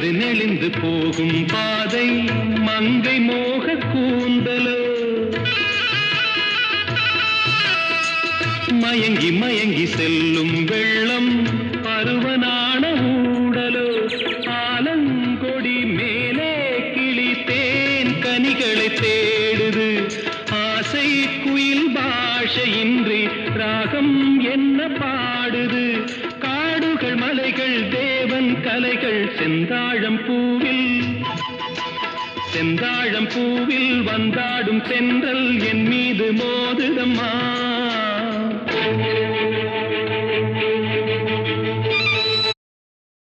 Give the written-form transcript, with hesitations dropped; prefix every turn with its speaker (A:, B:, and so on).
A: நெளிந்து நெளிந்து போகும் பாதை மங்கை மோக கூந்தலோ மயங்கி மயங்கி செல்லும் வெள்ளம் பருவனான ஊடலோ ஆலங்கொடி மேலே கிளி தேன் கனிகளை தேடுது ஆசை குயில் பாஷையின்றி ராகம் என்ன பாடுது காடுகள் மலைகள் தேவன் கலைகள் செந்தாழம் பூவில் வந்தாடும் தென்றல் என் மீது மோதுதம்மா